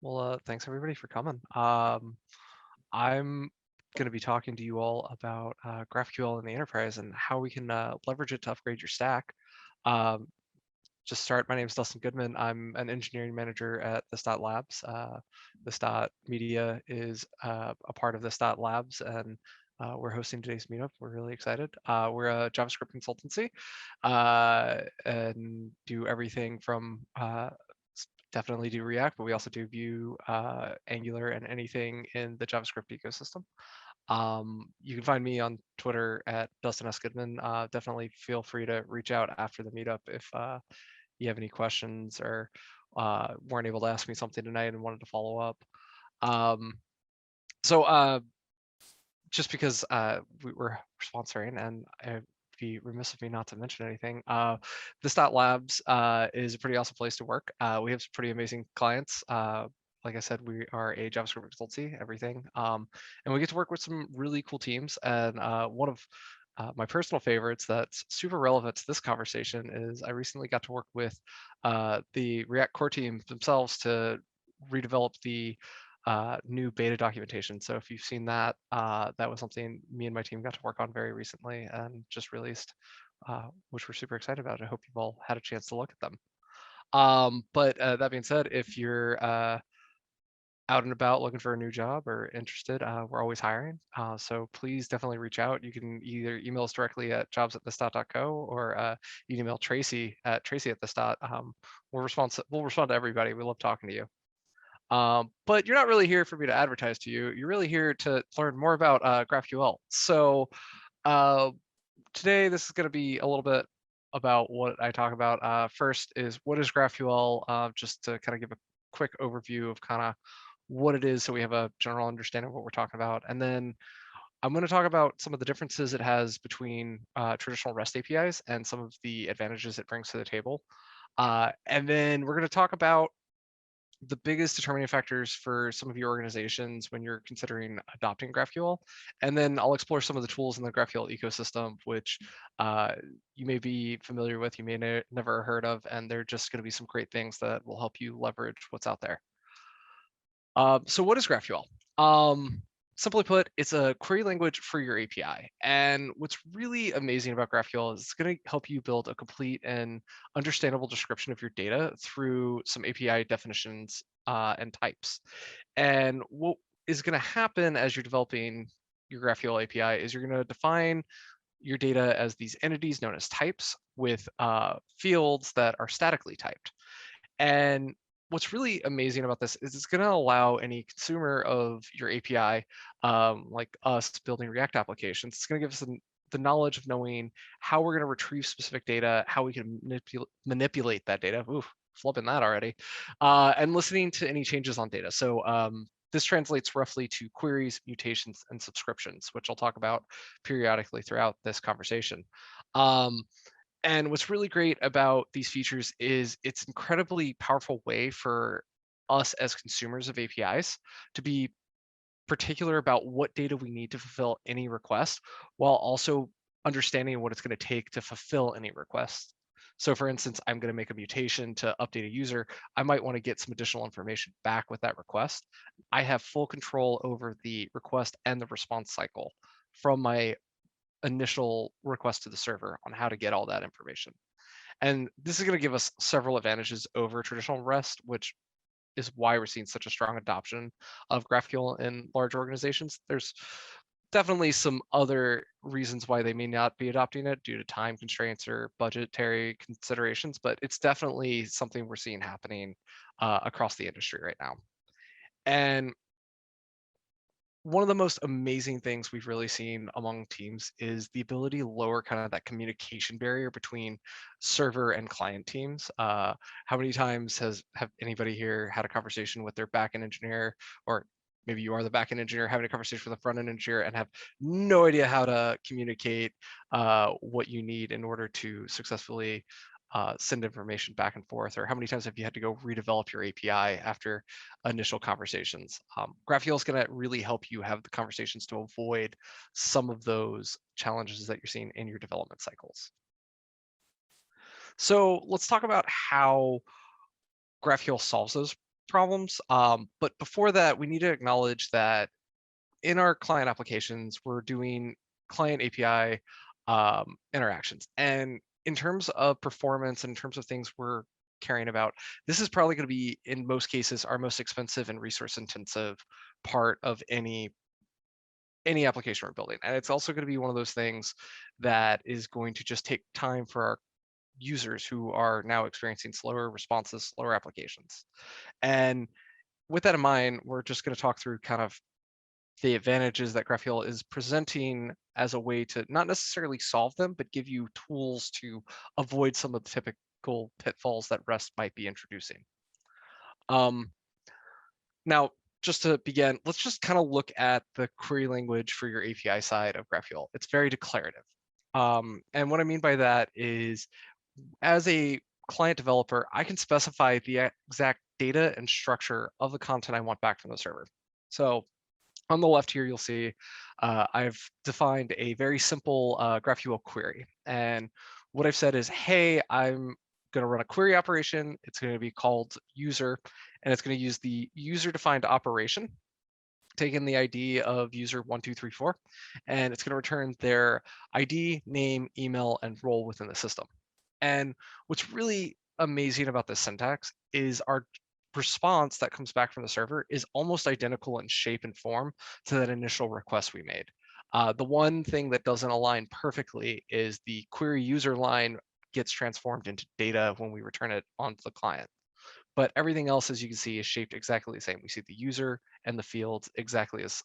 Well, thanks everybody for coming. I'm going to be talking to you all about GraphQL in the enterprise and how we can leverage it to upgrade your stack. Um, just start, my name is Dustin Goodman. I'm an engineering manager at this Labs. This Media is a part of this Labs, and we're hosting today's meetup. We're really excited. We're a JavaScript consultancy and do everything from definitely do React, but we also do Vue, Angular, and anything in the JavaScript ecosystem. You can find me on Twitter at Dustin S. Goodman. Definitely feel free to reach out after the meetup if you have any questions or weren't able to ask me something tonight and wanted to follow up. So just because we're sponsoring, and I'd be remiss of me not to mention anything, this Labs is a pretty awesome place to work. We have some pretty amazing clients. Like I said, we are a JavaScript consultancy, everything. And we get to work with some really cool teams. And one of my personal favorites that's super relevant to this conversation is I recently got to work with the React core team themselves to redevelop the new beta documentation. So if you've seen that, that was something me and my team got to work on very recently and just released, which we're super excited about. I hope you've all had a chance to look at them. But that being said, if you're out and about looking for a new job or interested, we're always hiring. So please definitely reach out. You can either email us directly at jobs@thisdot.co or you can email Tracy at tracy@thisdot. We'll respond to everybody. We love talking to you. But you're not really here for me to advertise to you. You're really here to learn more about GraphQL. So uh, today, this is going to be a little bit about what I talk about. First is what is GraphQL, just to kind of give a quick overview of kind of what it is so we have a general understanding of what we're talking about. And then I'm going to talk about some of the differences it has between traditional REST APIs and some of the advantages it brings to the table. And then we're going to talk about the biggest determining factors for some of your organizations when you're considering adopting GraphQL. And then I'll explore some of the tools in the GraphQL ecosystem, which you may be familiar with, you may never heard of, and they're just going to be some great things that will help you leverage what's out there. So what is GraphQL? Simply put, it's a query language for your API. And what's really amazing about GraphQL is it's going to help you build a complete and understandable description of your data through some API definitions and types. And what is going to happen as you're developing your GraphQL API is you're going to define your data as these entities known as types with fields that are statically typed. And what's really amazing about this is it's going to allow any consumer of your API, like us building React applications, it's going to give us the knowledge of knowing how we're going to retrieve specific data, how we can manipulate that data. Ooh, flipping that already, and listening to any changes on data. So this translates roughly to queries, mutations, and subscriptions, which I'll talk about periodically throughout this conversation. And what's really great about these features is it's an incredibly powerful way for us as consumers of APIs to be particular about what data we need to fulfill any request, while also understanding what it's going to take to fulfill any request. So for instance, I'm going to make a mutation to update a user. I might want to get some additional information back with that request. I have full control over the request and the response cycle from my initial request to the server on how to get all that information. And this is going to give us several advantages over traditional REST, which is why we're seeing such a strong adoption of GraphQL in large organizations. There's definitely some other reasons why they may not be adopting it due to time constraints or budgetary considerations, but it's definitely something we're seeing happening across the industry right now. And one of the most amazing things we've really seen among teams is the ability to lower kind of that communication barrier between server and client teams. How many times have anybody here had a conversation with their backend engineer, or maybe you are the backend engineer having a conversation with a front end engineer and have no idea how to communicate what you need in order to successfully send information back and forth? Or how many times have you had to go redevelop your API after initial conversations? GraphQL is going to really help you have the conversations to avoid some of those challenges that you're seeing in your development cycles. So let's talk about how GraphQL solves those problems. But before that, we need to acknowledge that in our client applications, we're doing client API interactions. And in terms of performance, in terms of things we're caring about, this is probably going to be, in most cases, our most expensive and resource intensive part of any application we're building. And it's also going to be one of those things that is going to just take time for our users who are now experiencing slower responses, slower applications. And with that in mind, we're just going to talk through kind of the advantages that GraphQL is presenting as a way to not necessarily solve them, but give you tools to avoid some of the typical pitfalls that REST might be introducing. Now, just to begin, let's just kind of look at the query language for your API side of GraphQL. It's very declarative. And what I mean by that is, as a client developer, I can specify the exact data and structure of the content I want back from the server. So on the left here, you'll see I've defined a very simple GraphQL query. And what I've said is, hey, I'm going to run a query operation. It's going to be called user, and it's going to use the user-defined operation, taking the ID of user 1234, and it's going to return their ID, name, email, and role within the system. And what's really amazing about this syntax is our response that comes back from the server is almost identical in shape and form to that initial request we made. The one thing that doesn't align perfectly is the query user line gets transformed into data when we return it onto the client. But everything else, as you can see, is shaped exactly the same. We see the user and the fields exactly as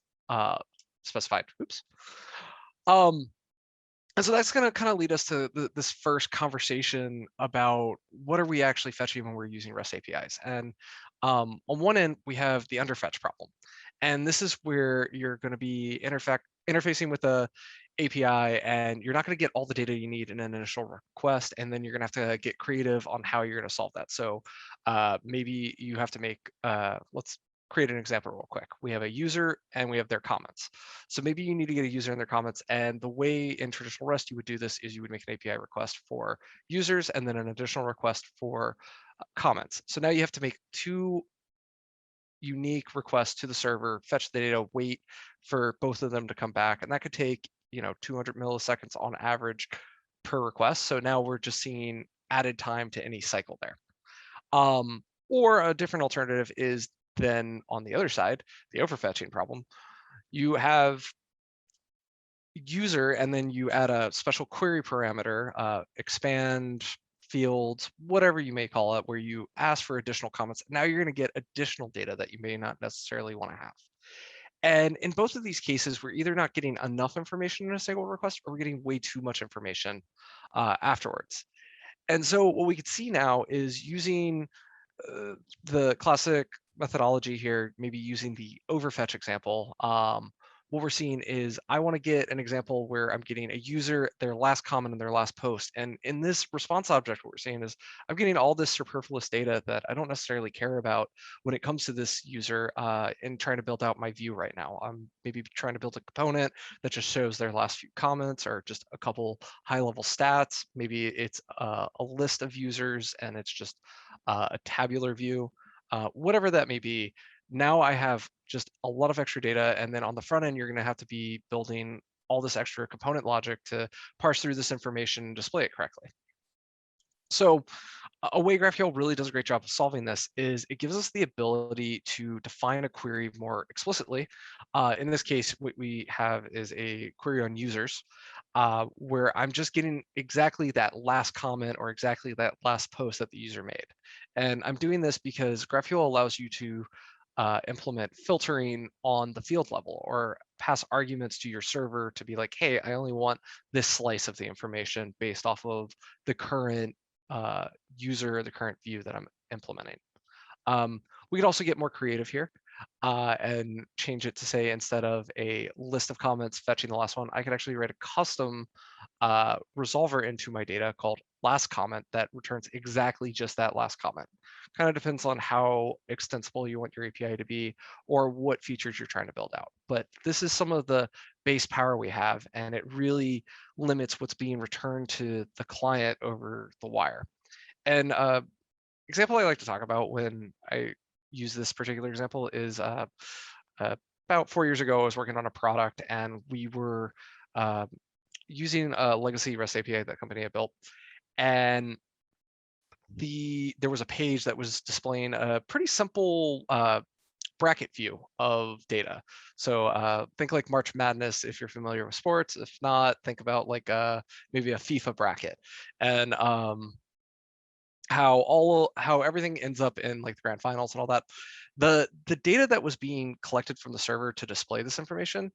specified. Oops. And so that's going to kind of lead us to this first conversation about what are we actually fetching when we're using REST APIs. And on one end, we have the underfetch problem. And this is where you're going to be interfacing with the API, and you're not going to get all the data you need in an initial request, and then you're going to have to get creative on how you're going to solve that. So maybe you have to make, let's create an example real quick. We have a user and we have their comments. So maybe you need to get a user and their comments. And the way in traditional REST you would do this is you would make an API request for users and then an additional request for comments. So now you have to make two unique requests to the server, fetch the data, wait for both of them to come back. And that could take, 200 milliseconds on average per request. So now we're just seeing added time to any cycle there. Or a different alternative is then on the other side, the overfetching problem. You have user, and then you add a special query parameter, expand fields, whatever you may call it, where you ask for additional comments. Now you're going to get additional data that you may not necessarily want to have. And in both of these cases, we're either not getting enough information in a single request, or we're getting way too much information afterwards. And so what we could see now is using the classic methodology here, maybe using the overfetch example. What we're seeing is I want to get an example where I'm getting a user, their last comment and their last post. And in this response object, what we're seeing is I'm getting all this superfluous data that I don't necessarily care about when it comes to this user and trying to build out my view right now. I'm maybe trying to build a component that just shows their last few comments or just a couple high level stats. Maybe it's a list of users and it's just a tabular view, whatever that may be. Now I have just a lot of extra data. And then on the front end, you're going to have to be building all this extra component logic to parse through this information and display it correctly. So a way GraphQL really does a great job of solving this is it gives us the ability to define a query more explicitly. In this case, what we have is a query on users, where I'm just getting exactly that last comment or exactly that last post that the user made. And I'm doing this because GraphQL allows you to implement filtering on the field level or pass arguments to your server to be like, hey, I only want this slice of the information based off of the current user, the current view that I'm implementing. We could also get more creative here and change it to say, instead of a list of comments fetching the last one, I could actually write a custom resolver into my data called last comment that returns exactly just that last comment. Kind of depends on how extensible you want your API to be or what features you're trying to build out. But this is some of the base power we have, and it really limits what's being returned to the client over the wire. And example I like to talk about when I use this particular example is about 4 years ago, I was working on a product, and we were using a legacy REST API that company had built, and there was a page that was displaying a pretty simple bracket view of data. So think like March Madness if you're familiar with sports. If not, think about like maybe a FIFA bracket, and how everything ends up in like the grand finals and all that. The data that was being collected from the server to display this information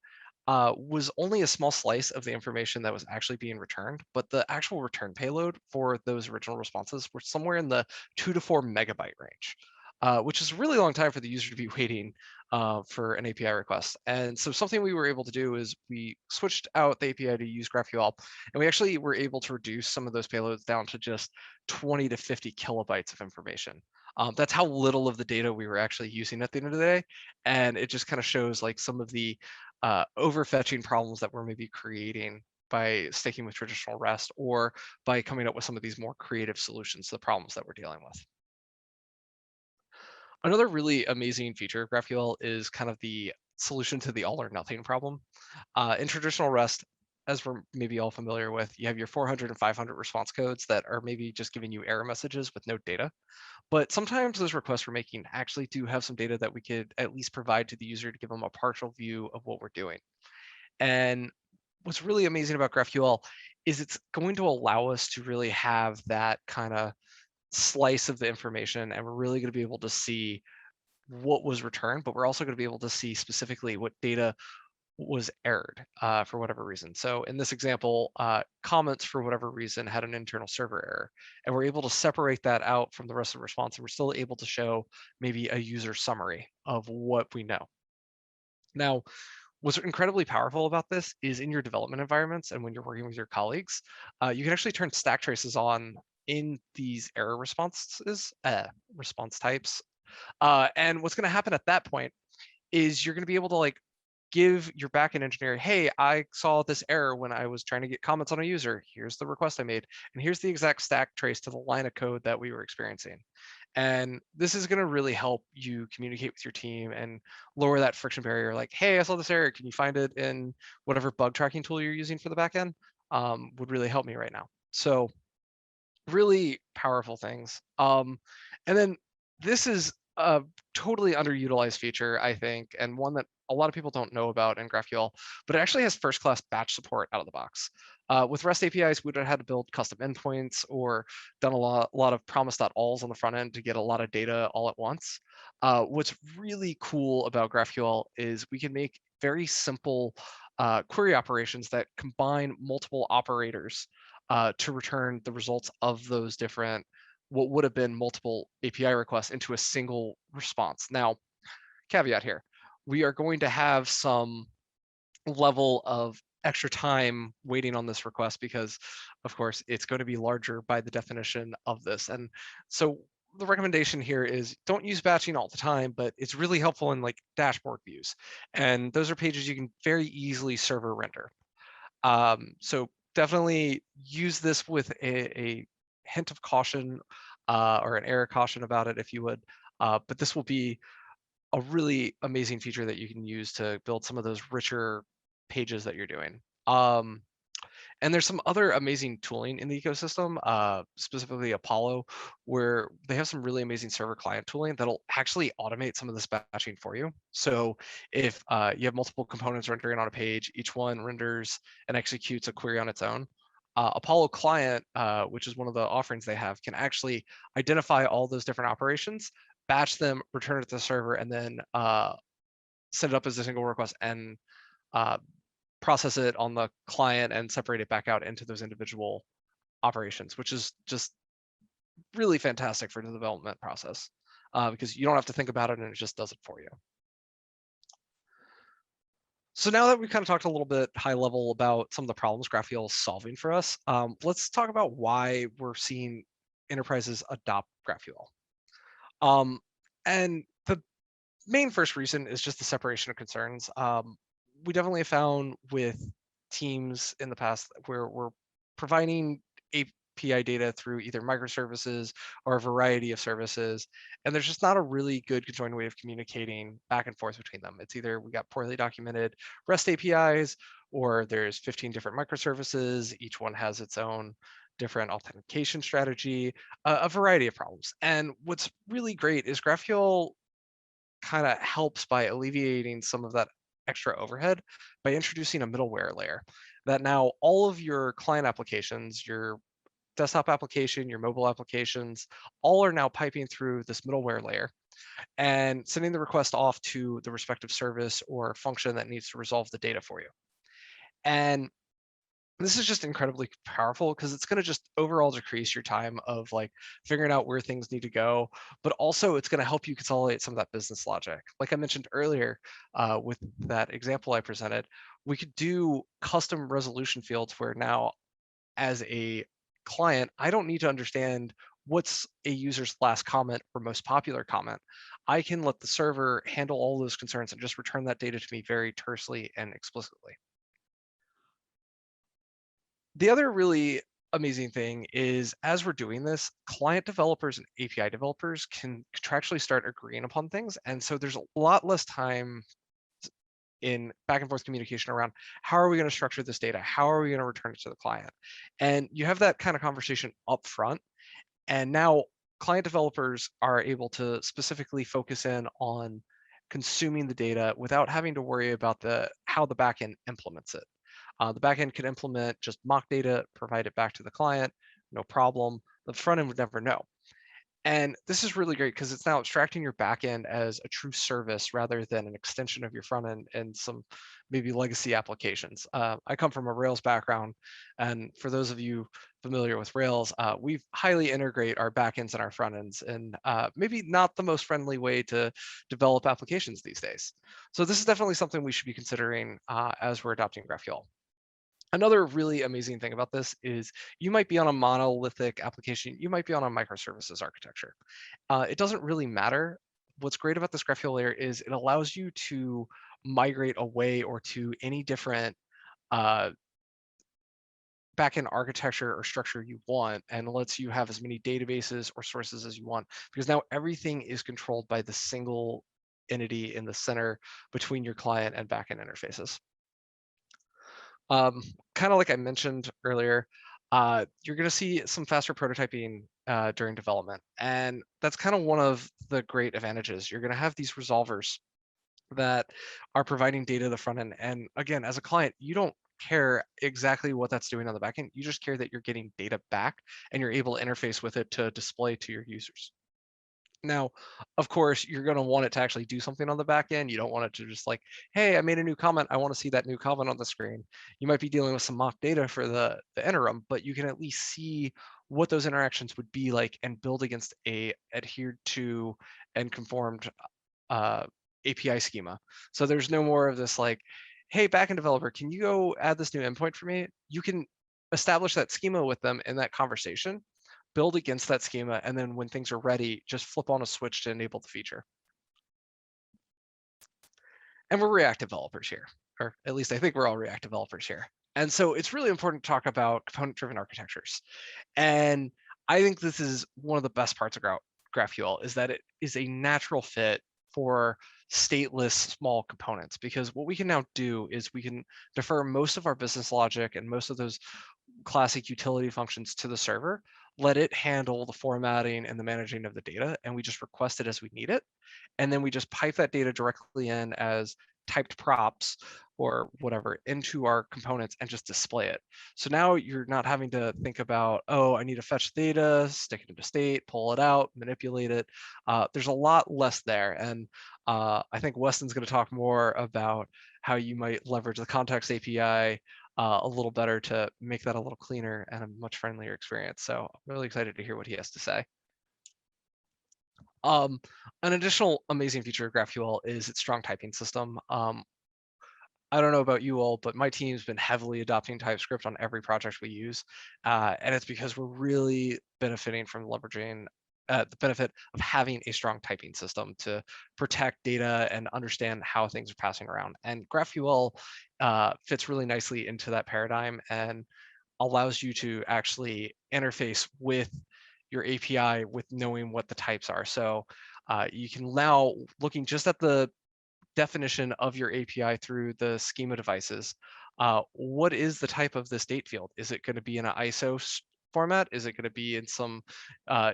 was only a small slice of the information that was actually being returned, but the actual return payload for those original responses were somewhere in the 2 to 4 megabyte range, which is a really long time for the user to be waiting for an API request. And so something we were able to do is we switched out the API to use GraphQL, and we actually were able to reduce some of those payloads down to just 20 to 50 kilobytes of information. That's how little of the data we were actually using at the end of the day. And it just kind of shows like some of the overfetching problems that we're maybe creating by sticking with traditional REST, or by coming up with some of these more creative solutions to the problems that we're dealing with. Another really amazing feature of GraphQL is kind of the solution to the all or nothing problem. In traditional REST, as we're maybe all familiar with, you have your 400 and 500 response codes that are maybe just giving you error messages with no data. But sometimes those requests we're making actually do have some data that we could at least provide to the user to give them a partial view of what we're doing. And what's really amazing about GraphQL is it's going to allow us to really have that kind of slice of the information, and we're really going to be able to see what was returned, but we're also going to be able to see specifically what data was errored for whatever reason. So in this example, comments for whatever reason had an internal server error, and we're able to separate that out from the rest of the response, and we're still able to show maybe a user summary of what we know. Now, what's incredibly powerful about this is in your development environments and when you're working with your colleagues, you can actually turn stack traces on in these error response types. And what's going to happen at that point is you're going to be able to like give your backend engineer, hey, I saw this error when I was trying to get comments on a user. Here's the request I made, and here's the exact stack trace to the line of code that we were experiencing. And this is going to really help you communicate with your team and lower that friction barrier. Like, hey, I saw this error. Can you find it in whatever bug tracking tool you're using for the backend? Would really help me right now. So really powerful things. And then this is a totally underutilized feature, I think, and one that a lot of people don't know about in GraphQL, but it actually has first-class batch support out of the box. With REST APIs, we would have had to build custom endpoints or done a lot of promise.alls on the front end to get a lot of data all at once. What's really cool about GraphQL is we can make very simple query operations that combine multiple operators to return the results of those different, what would have been multiple API requests into a single response. Now, caveat here, we are going to have some level of extra time waiting on this request because, of course, it's going to be larger by the definition of this. And so the recommendation here is don't use batching all the time, but it's really helpful in like dashboard views. And those are pages you can very easily server render. So definitely use this with a hint of caution or an error caution about it, if you would. But this will be a really amazing feature that you can use to build some of those richer pages that you're doing. And there's some other amazing tooling in the ecosystem, specifically Apollo, where they have some really amazing server client tooling that'll actually automate some of this batching for you. So if you have multiple components rendering on a page, each one renders and executes a query on its own. Apollo Client, which is one of the offerings they have, can actually identify all those different operations, batch them, return it to the server, and then set it up as a single request and process it on the client and separate it back out into those individual operations, which is just really fantastic for the development process because you don't have to think about it and it just does it for you. So now that we've kind of talked a little bit high level about some of the problems GraphQL is solving for us, let's talk about why we're seeing enterprises adopt GraphQL. And the main first reason is just the separation of concerns. We definitely have found with teams in the past where we're providing API data through either microservices or a variety of services. And there's just not a really good conjoined way of communicating back and forth between them. It's either we got poorly documented REST APIs, or there's 15 different microservices. Each one has its own different authentication strategy, a variety of problems. And what's really great is GraphQL kind of helps by alleviating some of that extra overhead by introducing a middleware layer that now all of your client applications, your desktop application, your mobile applications, all are now piping through this middleware layer and sending the request off to the respective service or function that needs to resolve the data for you. And this is just incredibly powerful because it's going to just overall decrease your time of like figuring out where things need to go, but also it's going to help you consolidate some of that business logic. Like I mentioned earlier, with that example I presented, we could do custom resolution fields where now, as a client, I don't need to understand what's a user's last comment or most popular comment. I can let the server handle all those concerns and just return that data to me very tersely and explicitly. The other really amazing thing is as we're doing this, client developers and API developers can contractually start agreeing upon things. And so there's a lot less time in back and forth communication around how are we going to structure this data? How are we going to return it to the client? And you have that kind of conversation up front. And now client developers are able to specifically focus in on consuming the data without having to worry about how the backend implements it. The backend could implement just mock data, provide it back to the client, no problem. The front end would never know. And this is really great because it's now abstracting your backend as a true service rather than an extension of your front end and some maybe legacy applications. I come from a Rails background, and for those of you familiar with Rails, we highly integrate our backends and our front ends, and maybe not the most friendly way to develop applications these days. So this is definitely something we should be considering as we're adopting GraphQL. Another really amazing thing about this is you might be on a monolithic application, you might be on a microservices architecture. It doesn't really matter. What's great about this GraphQL layer is it allows you to migrate away or to any different uh, backend architecture or structure you want, and lets you have as many databases or sources as you want, because now everything is controlled by the single entity in the center between your client and backend interfaces. Kind of like I mentioned earlier, you're going to see some faster prototyping during development. And that's kind of one of the great advantages. You're going to have these resolvers that are providing data to the front end. And again, as a client, you don't care exactly what that's doing on the back end. You just care that you're getting data back and you're able to interface with it to display to your users. Now, of course, you're going to want it to actually do something on the back end. You don't want it to just like, hey, I made a new comment. I want to see that new comment on the screen. You might be dealing with some mock data for the interim, but you can at least see what those interactions would be like and build against a adhered to and conformed API schema. So there's no more of this like, hey, backend developer, can you go add this new endpoint for me? You can establish that schema with them in that conversation, build against that schema, and then when things are ready, just flip on a switch to enable the feature. And we're React developers here, or at least I think we're all React developers here. And so it's really important to talk about component-driven architectures. And I think this is one of the best parts of GraphQL is that it is a natural fit for stateless small components, because what we can now do is we can defer most of our business logic and most of those classic utility functions to the server, let it handle the formatting and the managing of the data, and we just request it as we need it. And then we just pipe that data directly in as typed props or whatever into our components and just display it. So now you're not having to think about, oh, I need to fetch data, stick it into state, pull it out, manipulate it. There's a lot less there. And I think Weston's going to talk more about how you might leverage the context API a little better to make that a little cleaner and a much friendlier experience. So I'm really excited to hear what he has to say. Um, an additional amazing feature of GraphQL is its strong typing system. I don't know about you all, but my team's been heavily adopting TypeScript on every project we use. And it's because we're really benefiting from leveraging the benefit of having a strong typing system to protect data and understand how things are passing around. And GraphQL fits really nicely into that paradigm. And allows you to actually interface with your API with knowing what the types are. So you can now, looking just at the definition of your API through the schema devices, what is the type of this date field? Is it going to be in an ISO format? Is it going to be in some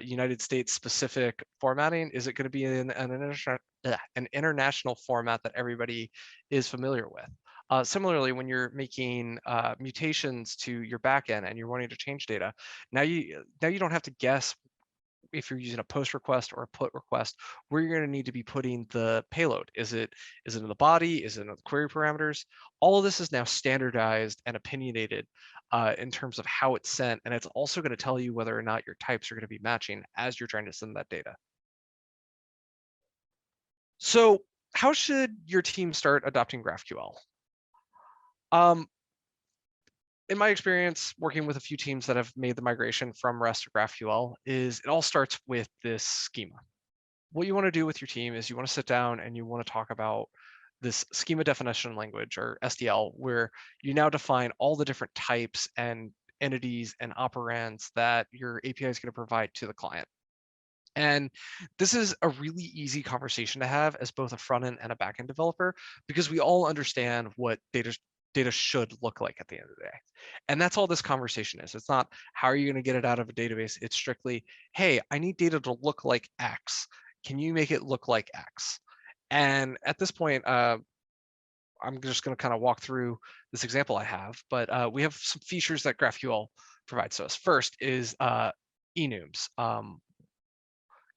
United States specific formatting? Is it going to be in an international format that everybody is familiar with? Similarly, when you're making mutations to your backend and you're wanting to change data, now you don't have to guess if you're using a post request or a put request, where you're going to need to be putting the payload. Is it in the body? Is it in the query parameters? All of this is now standardized and opinionated in terms of how it's sent, and it's also going to tell you whether or not your types are going to be matching as you're trying to send that data. So how should your team start adopting GraphQL? In my experience working with a few teams that have made the migration from REST to GraphQL, is it all starts with this schema. What you want to do with your team is you want to sit down and you want to talk about this schema definition language, or SDL, where you now define all the different types and entities and operands that your API is going to provide to the client. And this is a really easy conversation to have as both a front end and a back end developer, because we all understand what data should look like at the end of the day. And that's all this conversation is. It's not how are you going to get it out of a database. It's strictly, hey, I need data to look like X. Can you make it look like X? And at this point, I'm just going to kind of walk through this example I have, but we have some features that GraphQL provides to us. First is enums.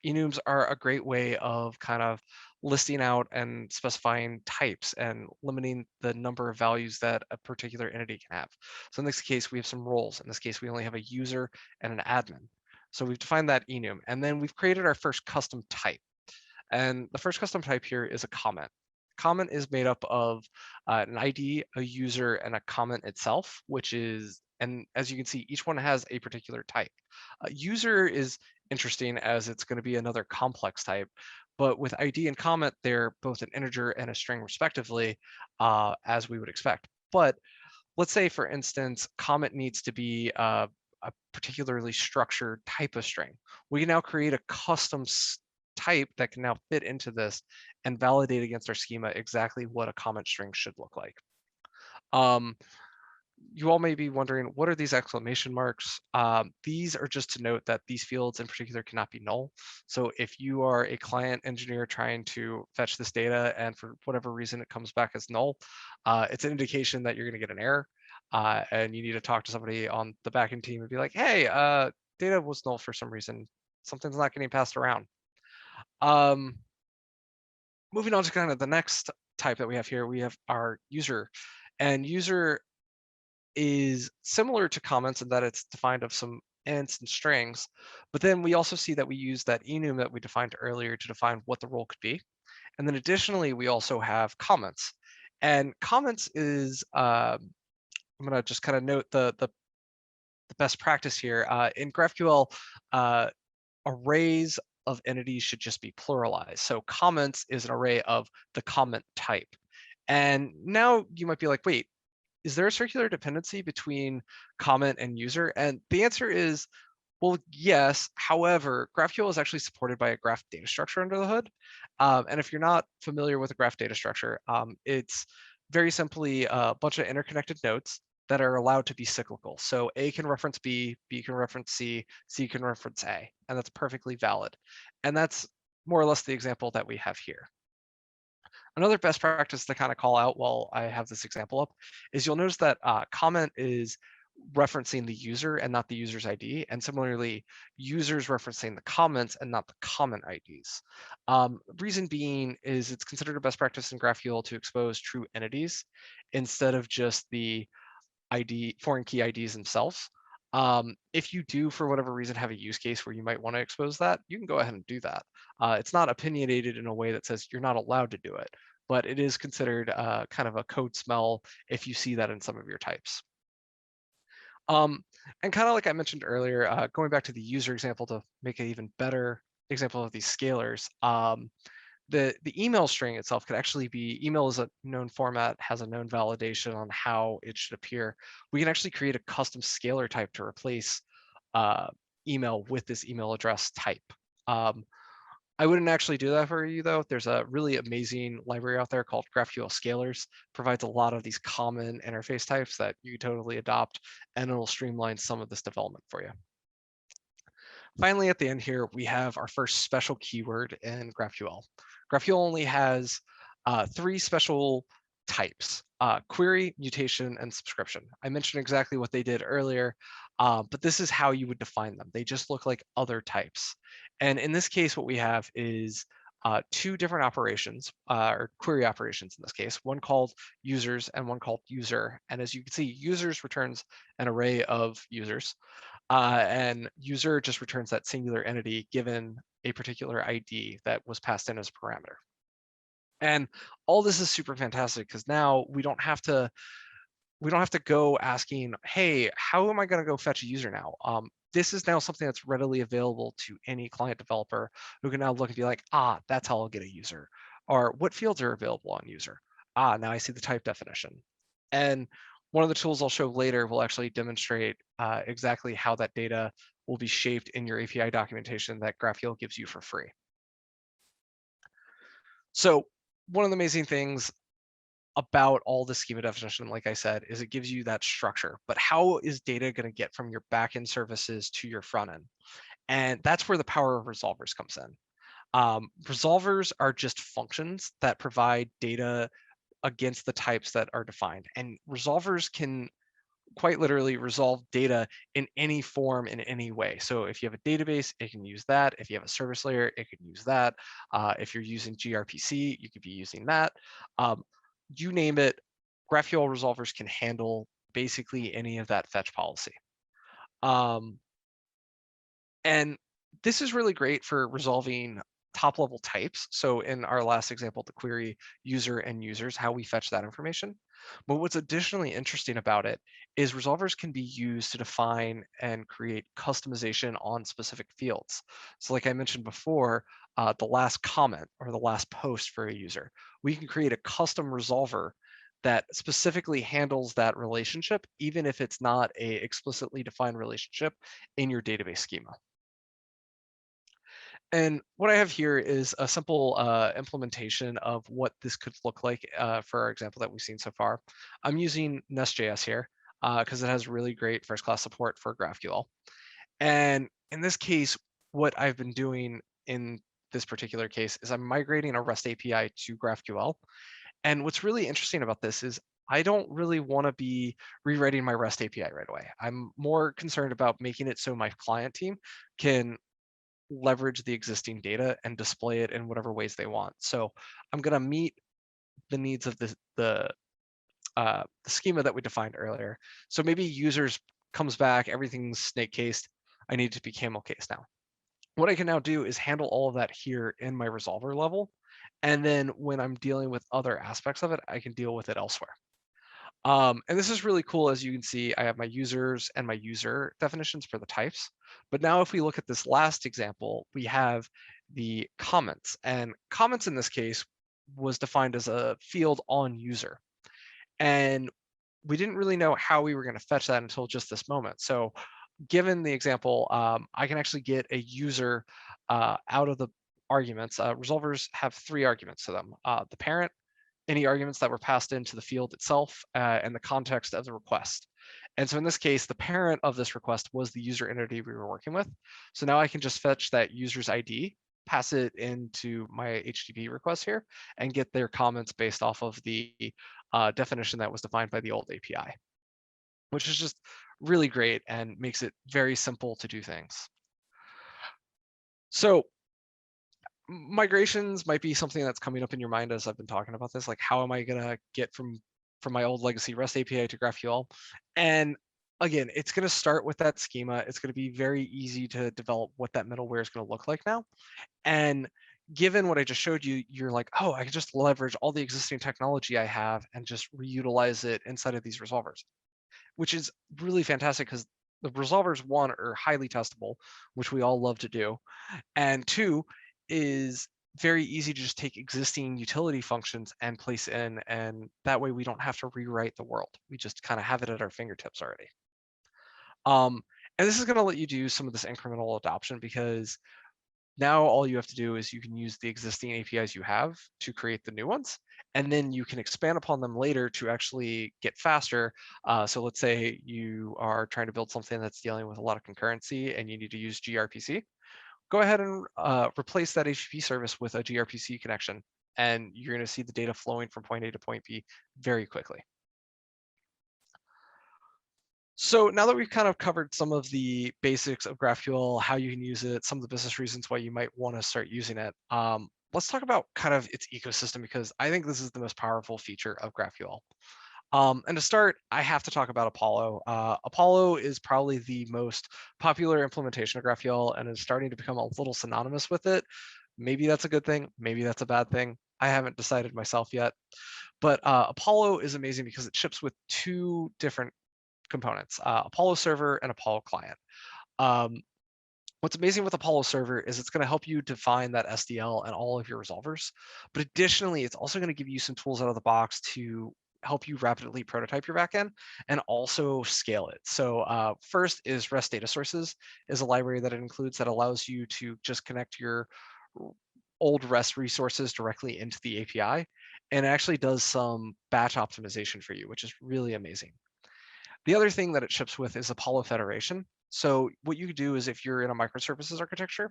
Enums are a great way of kind of listing out and specifying types and limiting the number of values that a particular entity can have. So in this case, we have some roles. In this case, we only have a user and an admin. So we've defined that enum, and then we've created our first custom type. And the first custom type here is a comment. Comment is made up of an ID, a user, and a comment itself, which is, and as you can see, each one has a particular type. User is interesting as it's going to be another complex type, but with ID and comment, they're both an integer and a string respectively, as we would expect. But let's say, for instance, comment needs to be a particularly structured type of string. We can now create a custom type that can now fit into this and validate against our schema exactly what a comment string should look like. You all may be wondering, what are these exclamation marks? These are just to note that these fields in particular cannot be null. So if you are a client engineer trying to fetch this data and for whatever reason it comes back as null, it's an indication that you're going to get an error, and you need to talk to somebody on the backend team and be like, hey, data was null for some reason. Something's not getting passed around. Moving on to kind of the next type that we have here, we have our user. And user is similar to comments in that it's defined of some ints and strings, but then we also see that we use that enum that we defined earlier to define what the role could be. And then additionally, we also have comments. And comments is, I'm going to just kind of note the best practice here. In GraphQL, arrays of entities should just be pluralized. So comments is an array of the comment type. And now you might be like, wait, is there a circular dependency between comment and user? And the answer is, well, yes. However, GraphQL is actually supported by a graph data structure under the hood. And if you're not familiar with a graph data structure, it's very simply a bunch of interconnected nodes that are allowed to be cyclical. So A can reference B, B can reference C, C can reference A, and that's perfectly valid. And that's more or less the example that we have here. Another best practice to kind of call out while I have this example up is you'll notice that comment is referencing the user and not the user's ID. And similarly, users referencing the comments and not the comment IDs. Reason being is it's considered a best practice in GraphQL to expose true entities instead of just the ID, foreign key IDs themselves. If you do, for whatever reason, have a use case where you might want to expose that, you can go ahead and do that. It's not opinionated in a way that says you're not allowed to do it, but it is considered kind of a code smell if you see that in some of your types. And kind of like I mentioned earlier, going back to the user example to make an even better example of these scalars, The email string itself could actually be, email is a known format, has a known validation on how it should appear. We can actually create a custom scalar type to replace email with this email address type. I wouldn't actually do that for you though. There's a really amazing library out there called GraphQL Scalars, provides a lot of these common interface types that you can totally adopt, and it'll streamline some of this development for you. Finally, at the end here, we have our first special keyword in GraphQL. GraphQL only has 3 special types: query, mutation, and subscription. I mentioned exactly what they did earlier, but this is how you would define them. They just look like other types. And in this case, what we have is 2 different operations, or query operations in this case, one called users and one called user. And as you can see, users returns an array of users. And user just returns that singular entity given a particular ID that was passed in as a parameter. And all this is super fantastic because now we don't have to go asking, hey, how am I going to go fetch a user now? This is now something that's readily available to any client developer who can now look and be like, that's how I'll get a user. Or what fields are available on user? Now I see the type definition. And one of the tools I'll show later will actually demonstrate exactly how that data will be shaped in your API documentation that GraphQL gives you for free. So one of the amazing things about all the schema definition, like I said, is it gives you that structure. But how is data going to get from your backend services to your front end? And that's where the power of resolvers comes in. Resolvers are just functions that provide data against the types that are defined. And resolvers can quite literally resolve data in any form in any way. So if you have a database, it can use that. If you have a service layer, it can use that. If you're using gRPC, you could be using that. You name it, GraphQL resolvers can handle basically any of that fetch policy. And this is really great for resolving top level types. So in our last example, the query user and users, how we fetch that information. But what's additionally interesting about it is resolvers can be used to define and create customization on specific fields. So like I mentioned before, the last comment or the last post for a user, we can create a custom resolver that specifically handles that relationship, even if it's not a explicitly defined relationship in your database schema. And what I have here is a simple implementation of what this could look like for our example that we've seen so far. I'm using Nest.js here because it has really great first-class support for GraphQL. And in this case, what I've been doing in this particular case is I'm migrating a REST API to GraphQL. And what's really interesting about this is I don't really want to be rewriting my REST API right away. I'm more concerned about making it so my client team can leverage the existing data and display it in whatever ways they want. So I'm going to meet the needs of the schema that we defined earlier. So maybe users comes back, everything's snake cased. I need to be camel cased now. What I can now do is handle all of that here in my resolver level. And then when I'm dealing with other aspects of it, I can deal with it elsewhere. And this is really cool. As you can see, I have my users and my user definitions for the types. But now if we look at this last example, we have the comments. And comments in this case was defined as a field on user. And we didn't really know how we were going to fetch that until just this moment. So given the example, I can actually get a user out of the arguments. Resolvers have 3 arguments to them: the parent, any arguments that were passed into the field itself, and the context of the request. And so in this case, the parent of this request was the user entity we were working with. So now I can just fetch that user's ID, pass it into my HTTP request here, and get their comments based off of the definition that was defined by the old API, which is just really great and makes it very simple to do things. So migrations might be something that's coming up in your mind as I've been talking about this. Like, how am I gonna get from my old legacy REST API to GraphQL? And again, it's gonna start with that schema. It's gonna be very easy to develop what that middleware is gonna look like now. And given what I just showed you, you're like, oh, I can just leverage all the existing technology I have and just reutilize it inside of these resolvers, which is really fantastic because the resolvers, one, are highly testable, which we all love to do, and two is very easy to just take existing utility functions and place in, and that way we don't have to rewrite the world. We just kind of have it at our fingertips already. And this is going to let you do some of this incremental adoption, because now all you have to do is you can use the existing APIs you have to create the new ones, and then you can expand upon them later to actually get faster. So let's say you are trying to build something that's dealing with a lot of concurrency and you need to use gRPC. Go ahead and replace that HTTP service with a gRPC connection, and you're going to see the data flowing from point A to point B very quickly. So now that we've kind of covered some of the basics of GraphQL, how you can use it, some of the business reasons why you might want to start using it, let's talk about kind of its ecosystem, because I think this is the most powerful feature of GraphQL. And to start, I have to talk about Apollo. Apollo is probably the most popular implementation of GraphQL and is starting to become a little synonymous with it. Maybe that's a good thing, maybe that's a bad thing. I haven't decided myself yet. But Apollo is amazing because it ships with two different components, Apollo Server and Apollo Client. Um, what's amazing with Apollo Server is it's going to help you define that SDL and all of your resolvers. But additionally, it's also going to give you some tools out of the box to help you rapidly prototype your backend and also scale it. So first is REST data sources is a library that it includes that allows you to just connect your old REST resources directly into the API, and it actually does some batch optimization for you, which is really amazing. The other thing that it ships with is Apollo Federation. So what you could do is, if you're in a microservices architecture,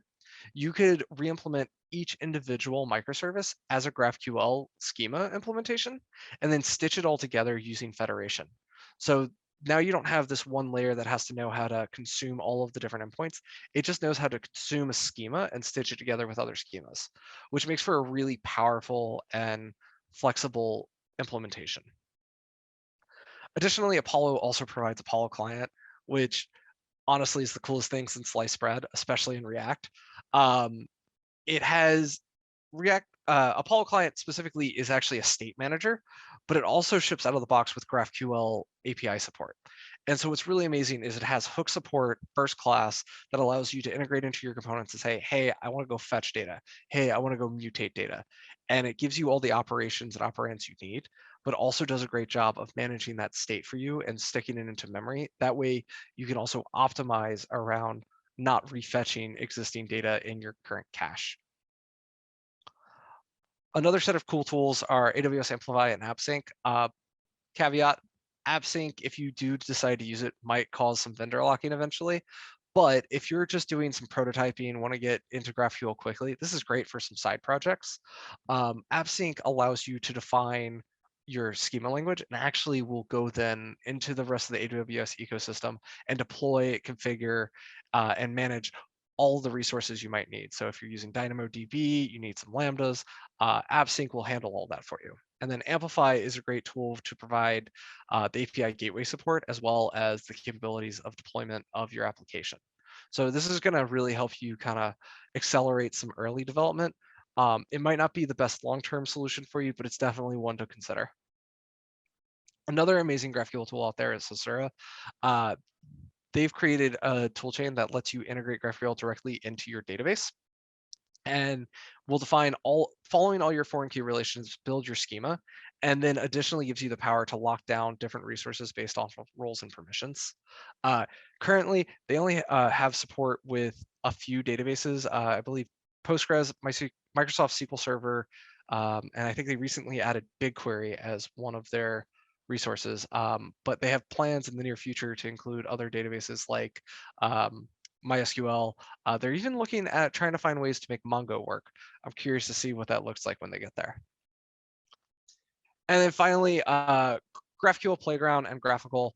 you could re-implement each individual microservice as a GraphQL schema implementation, and then stitch it all together using Federation. So now you don't have this one layer that has to know how to consume all of the different endpoints. It just knows how to consume a schema and stitch it together with other schemas, which makes for a really powerful and flexible implementation. Additionally, Apollo also provides Apollo Client, which honestly is the coolest thing since sliced bread, especially in React. It has React Apollo Client specifically is actually a state manager, but it also ships out of the box with GraphQL API support. And so what's really amazing is it has hook support first class that allows you to integrate into your components and say, hey, I want to go fetch data. Hey, I want to go mutate data. And it gives you all the operations and operands you need, but also does a great job of managing that state for you and sticking it into memory. That way you can also optimize around not refetching existing data in your current cache. Another set of cool tools are AWS Amplify and AppSync. Caveat, AppSync, if you do decide to use it, might cause some vendor locking eventually. But if you're just doing some prototyping and want to get into GraphQL quickly, this is great for some side projects. AppSync allows you to define your schema language and actually will go then into the rest of the AWS ecosystem and deploy, configure, and manage all the resources you might need. So if you're using DynamoDB, you need some Lambdas, AppSync will handle all that for you. And then Amplify is a great tool to provide the API gateway support, as well as the capabilities of deployment of your application. So this is going to really help you kind of accelerate some early development. It might not be the best long-term solution for you, but it's definitely one to consider. Another amazing GraphQL tool out there is Sosura. They've created a toolchain that lets you integrate GraphQL directly into your database, and will define following all your foreign key relations, build your schema, and then additionally gives you the power to lock down different resources based off of roles and permissions. Currently, they only have support with a few databases. I believe Postgres, Microsoft SQL Server, and I think they recently added BigQuery as one of their resources. But they have plans in the near future to include other databases like MySQL. They're even looking at trying to find ways to make Mongo work. I'm curious to see what that looks like when they get there. And then finally, GraphQL Playground and GraphiQL.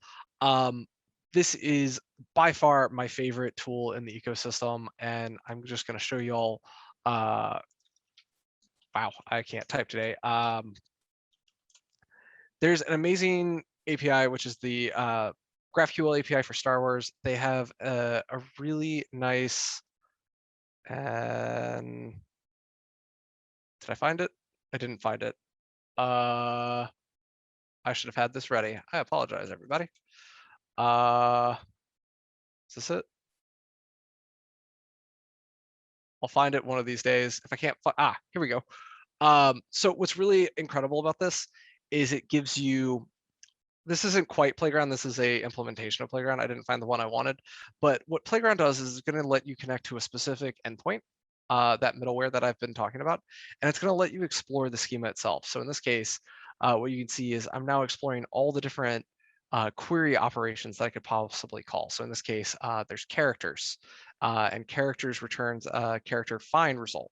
This is by far my favorite tool in the ecosystem, and I'm just going to show you all. Wow, I can't type today. There's an amazing API, which is the GraphQL API for Star Wars. They have a really nice, and did I find it? I didn't find it. I should have had this ready. I apologize, everybody. Is this it? I'll find it one of these days. If I can't find, here we go. So what's really incredible about this is it gives you, this isn't quite Playground, this is a implementation of Playground. I didn't find the one I wanted, but what Playground does is it's going to let you connect to a specific endpoint, that middleware that I've been talking about, and it's going to let you explore the schema itself. So in this case, what you can see is I'm now exploring all the different query operations that I could possibly call. So in this case, there's characters, and characters returns a character find result.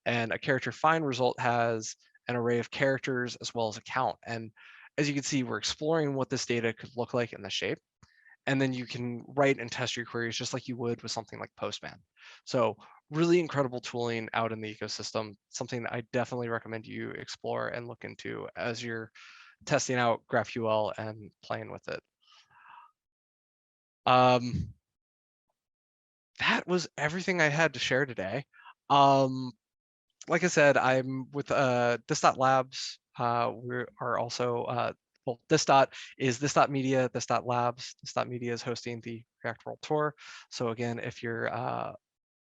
And a character find result has an array of characters as well as a count. And as you can see, we're exploring what this data could look like in the shape. And then you can write and test your queries just like you would with something like Postman. So really incredible tooling out in the ecosystem, something I definitely recommend you explore and look into as you're testing out GraphQL and playing with it. That was everything I had to share today. Like I said, I'm with this.labs. We are also, well, this.media, this.labs. This.media is hosting the React World Tour. So again, if you're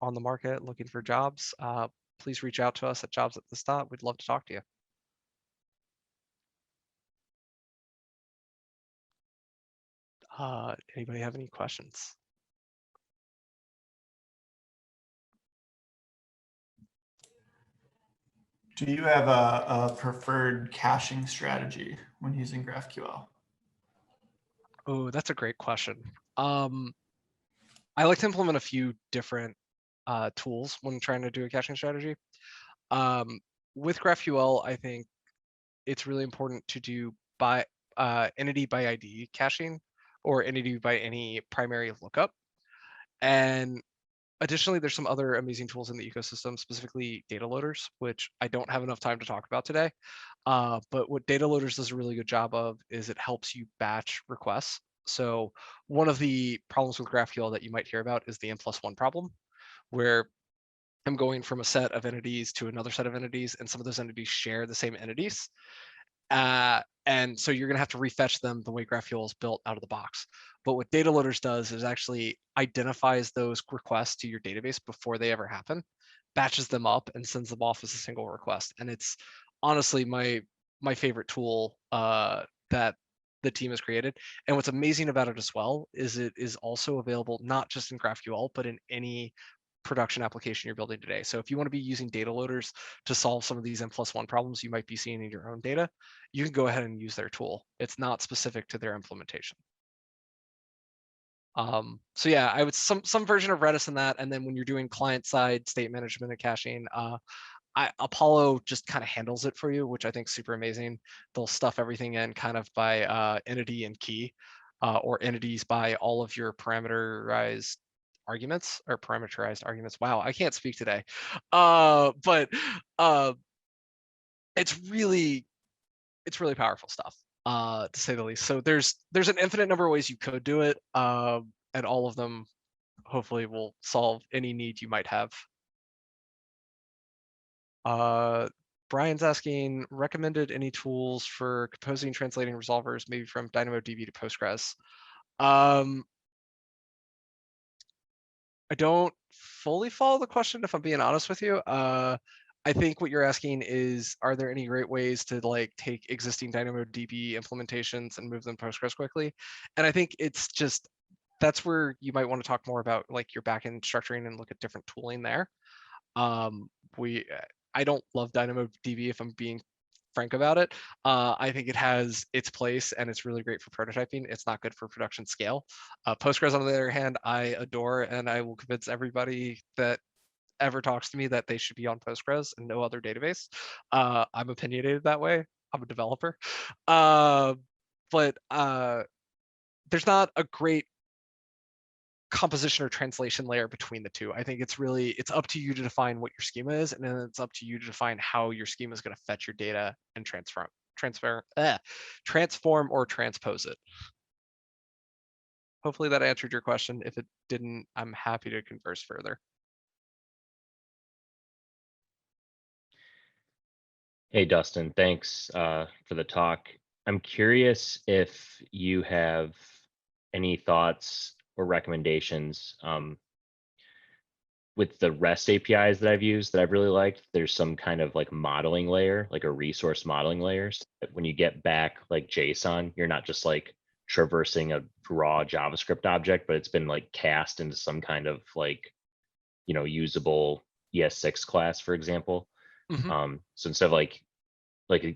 on the market looking for jobs, please reach out to us at jobs@this. We'd love to talk to you. Anybody have any questions? Do you have a preferred caching strategy when using GraphQL? Oh, that's a great question. I like to implement a few different tools when trying to do a caching strategy. With GraphQL, I think it's really important to do by entity by ID caching or entity by any primary lookup. And additionally, there's some other amazing tools in the ecosystem, specifically data loaders, which I don't have enough time to talk about today. But what data loaders does a really good job of is it helps you batch requests. So one of the problems with GraphQL that you might hear about is the n+1 problem, where I'm going from a set of entities to another set of entities, and some of those entities share the same entities. And so you're going to have to refetch them the way GraphQL is built out of the box. But what data loaders does is actually identifies those requests to your database before they ever happen, batches them up, and sends them off as a single request. And it's honestly my favorite tool that the team has created. And what's amazing about it as well is it is also available not just in GraphQL, but in any production application you're building today. So if you want to be using data loaders to solve some of these n+1 problems you might be seeing in your own data, you can go ahead and use their tool. It's not specific to their implementation. So yeah, I would some version of Redis in that. And then when you're doing client-side state management and caching, Apollo just kind of handles it for you, which I think is super amazing. They'll stuff everything in kind of by entity and key, or entities by all of your parameterized arguments. Wow, I can't speak today. But it's really powerful stuff, to say the least. So there's an infinite number of ways you could do it, and all of them hopefully will solve any need you might have. Brian's asking, recommended any tools for composing, translating resolvers, maybe from DynamoDB to Postgres. I don't fully follow the question, if I'm being honest with you. I think what you're asking is, are there any great ways to like take existing DynamoDB implementations and move them to Postgres quickly? And I think it's just, that's where you might want to talk more about like your backend structuring and look at different tooling there. I don't love DynamoDB, if I'm being frank about it. I think it has its place and it's really great for prototyping. It's not good for production scale. Postgres, on the other hand, I adore, and I will convince everybody that ever talks to me that they should be on Postgres and no other database. I'm opinionated that way. I'm a developer. But there's not a great composition or translation layer between the two. I think it's up to you to define what your schema is, and then it's up to you to define how your schema is going to fetch your data and transform or transpose it. Hopefully that answered your question. If it didn't, I'm happy to converse further. Hey, Dustin, thanks for the talk. I'm curious if you have any thoughts or recommendations with the REST APIs that I've used that I've really liked, there's some kind of like modeling layer, like a resource modeling layer. So that when you get back like JSON, you're not just like traversing a raw JavaScript object, but it's been like cast into some kind of like, usable ES6 class, for example. Mhm. So instead of like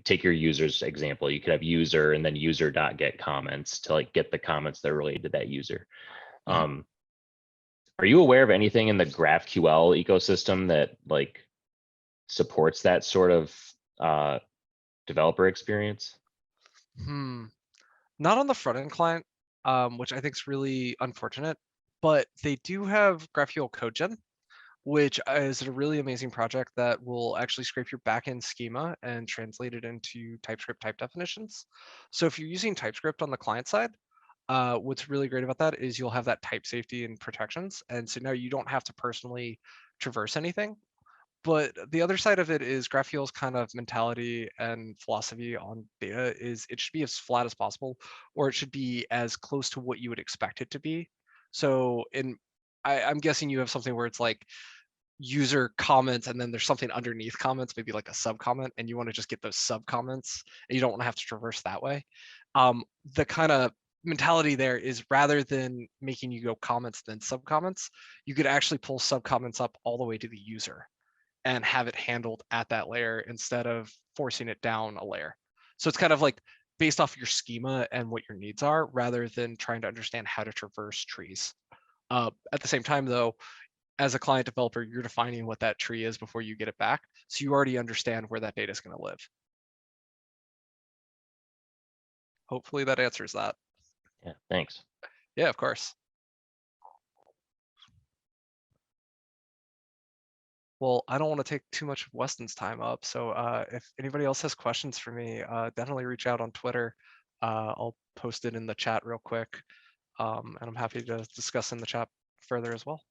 take your user's example, you could have user and then user.get comments to like get the comments that are related to that user. Mhm. Are you aware of anything in the GraphQL ecosystem that like supports that sort of developer experience? Not on the front end client, which I think is really unfortunate, but they do have GraphQL CodeGen, which is a really amazing project that will actually scrape your backend schema and translate it into TypeScript type definitions. So if you're using TypeScript on the client side, what's really great about that is you'll have that type safety and protections. And so now you don't have to personally traverse anything. But the other side of it is GraphQL's kind of mentality and philosophy on data is it should be as flat as possible, or it should be as close to what you would expect it to be. So I'm guessing you have something where it's like user comments and then there's something underneath comments, maybe like a sub comment, and you want to just get those sub comments and you don't want to have to traverse that way. The kind of mentality there is rather than making you go comments then sub comments, you could actually pull sub comments up all the way to the user and have it handled at that layer instead of forcing it down a layer. So it's kind of like based off your schema and what your needs are rather than trying to understand how to traverse trees. At the same time, though, as a client developer, you're defining what that tree is before you get it back. So you already understand where that data is going to live. Hopefully that answers that. Yeah, thanks. Yeah, of course. Well, I don't want to take too much of Weston's time up. So if anybody else has questions for me, definitely reach out on Twitter. I'll post it in the chat real quick. And I'm happy to discuss in the chat further as well.